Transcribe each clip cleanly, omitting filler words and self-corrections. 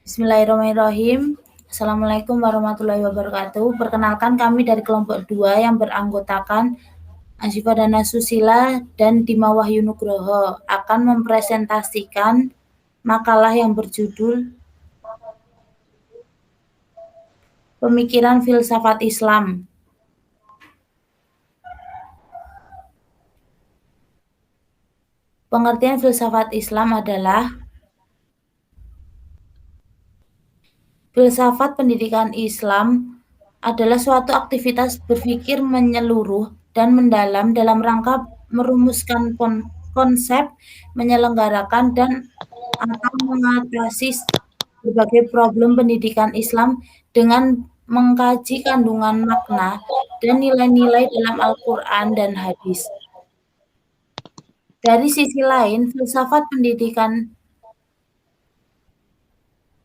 Bismillahirrahmanirrahim. Assalamualaikum warahmatullahi wabarakatuh. Perkenalkan kami dari kelompok 2 yang beranggotakan Asyifa Dana Susila dan Dima Wahyu Nugroho akan mempresentasikan makalah yang berjudul Pemikiran Filsafat Islam. Pengertian filsafat Islam adalah filsafat pendidikan Islam adalah suatu aktivitas berpikir menyeluruh dan mendalam dalam rangka merumuskan konsep, menyelenggarakan dan atau mengatasi berbagai problem pendidikan Islam dengan mengkaji kandungan makna dan nilai-nilai dalam Al-Quran dan hadis. Dari sisi lain, filsafat pendidikan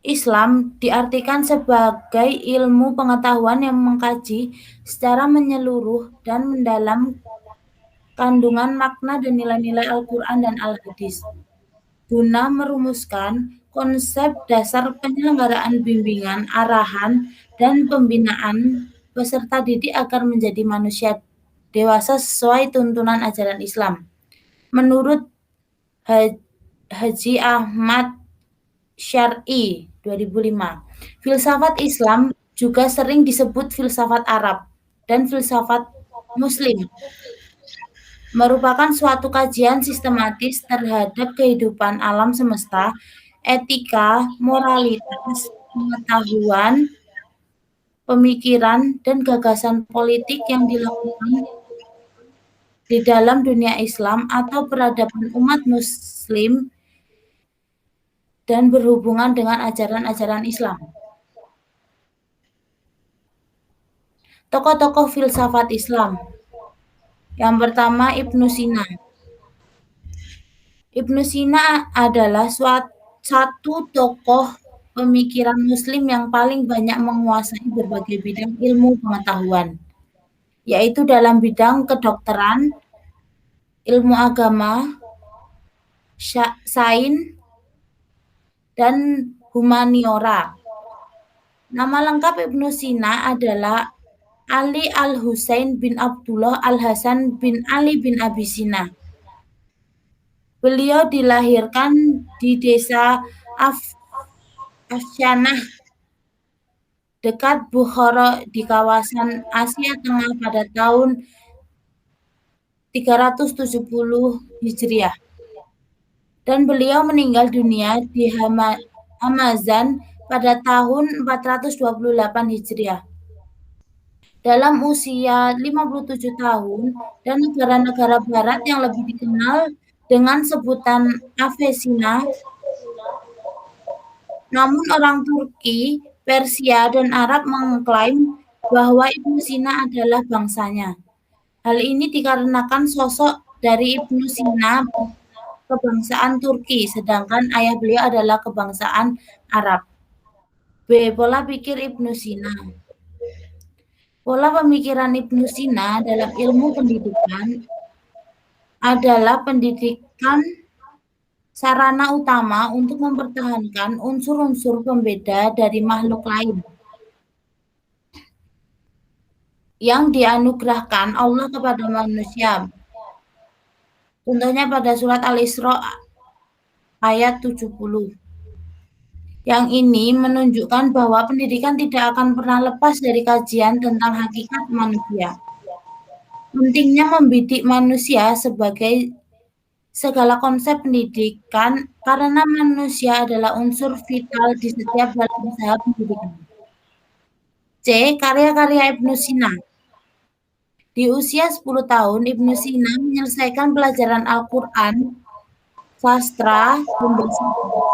Islam diartikan sebagai ilmu pengetahuan yang mengkaji secara menyeluruh dan mendalam kandungan makna dan nilai-nilai Al-Quran dan Al-Hadis, guna merumuskan konsep dasar penyelenggaraan bimbingan, arahan, dan pembinaan peserta didik agar menjadi manusia dewasa sesuai tuntunan ajaran Islam. Menurut Haji Ahmad Syar'i 2005, filsafat Islam juga sering disebut filsafat Arab dan filsafat Muslim, merupakan suatu kajian sistematis terhadap kehidupan alam semesta, etika, moralitas, pengetahuan, pemikiran, dan gagasan politik yang dilakukan di dalam dunia Islam atau peradaban umat Muslim dan berhubungan dengan ajaran-ajaran Islam. Tokoh-tokoh filsafat Islam. Yang pertama, Ibnu Sina. Ibnu Sina adalah satu tokoh pemikiran Muslim yang paling banyak menguasai berbagai bidang ilmu pengetahuan, yaitu dalam bidang kedokteran, ilmu agama, sains, dan humaniora. Nama lengkap Ibnu Sina adalah Ali Al-Husain bin Abdullah Al-Hasan bin Ali bin Abi Sina. Beliau dilahirkan di desa Afsyanah dekat Bukhara di kawasan Asia Tengah pada tahun 370 Hijriah. Dan beliau meninggal dunia di Hamazan pada tahun 428 Hijriah. Dalam usia 57 tahun dan negara-negara barat yang lebih dikenal dengan sebutan Avesina, namun orang Turki, Persia, dan Arab mengklaim bahwa Ibnu Sina adalah bangsanya. Hal ini dikarenakan sosok dari Ibnu Sina kebangsaan Turki, sedangkan ayah beliau adalah kebangsaan Arab. B. Pola pikir Ibnu Sina. Pola pemikiran Ibnu Sina dalam ilmu pendidikan adalah pendidikan sarana utama untuk mempertahankan unsur-unsur pembeda dari makhluk lain yang dianugerahkan Allah kepada manusia. Contohnya pada surat Al-Isra ayat 70. Yang ini menunjukkan bahwa pendidikan tidak akan pernah lepas dari kajian tentang hakikat manusia. Pentingnya membidik manusia sebagai segala konsep pendidikan karena manusia adalah unsur vital di setiap dalam usaha pendidikan. C. Karya-karya Ibnu Sina. Di usia 10 tahun, Ibnu Sina menyelesaikan pelajaran Al-Quran, sastra, dan bahasa Arab.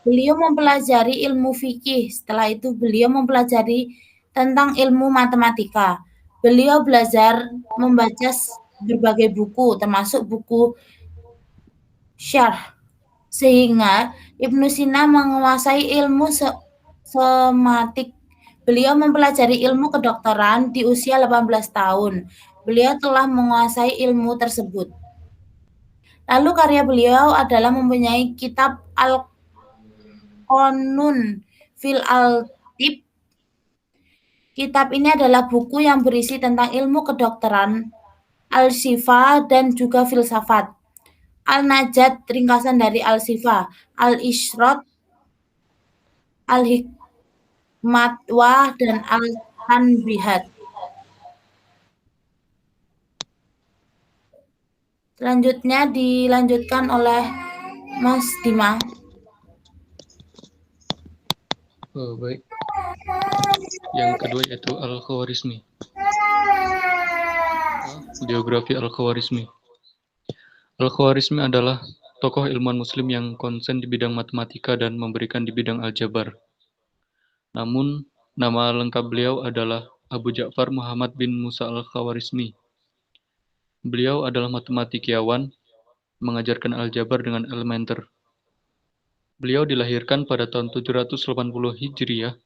Beliau mempelajari ilmu fikih, setelah itu beliau mempelajari tentang ilmu matematika. Beliau belajar membaca berbagai buku, termasuk buku syarh, sehingga Ibnu Sina menguasai ilmu sematik. Beliau mempelajari ilmu kedokteran di usia 18 tahun. Beliau telah menguasai ilmu tersebut. Lalu karya beliau adalah mempunyai kitab Al-Qanun fil Al-Tib. Kitab ini adalah buku yang berisi tentang ilmu kedokteran, Al-Syifa, dan juga filsafat. Al-Najat, ringkasan dari Al-Syifa. Al-Isyrot, Al-Hikmatwah, dan Al-Tanbihat. Selanjutnya dilanjutkan oleh Mas Dima. Baik. Yang kedua yaitu Al-Khawarizmi. Biografi Al-Khawarizmi. Al-Khawarizmi adalah tokoh ilmuwan muslim yang konsen di bidang matematika dan memberikan di bidang aljabar. Namun, nama lengkap beliau adalah Abu Ja'far Muhammad bin Musa Al-Khawarizmi. Beliau adalah matematikiawan, mengajarkan aljabar dengan elementer. Beliau dilahirkan pada tahun 780 Hijriah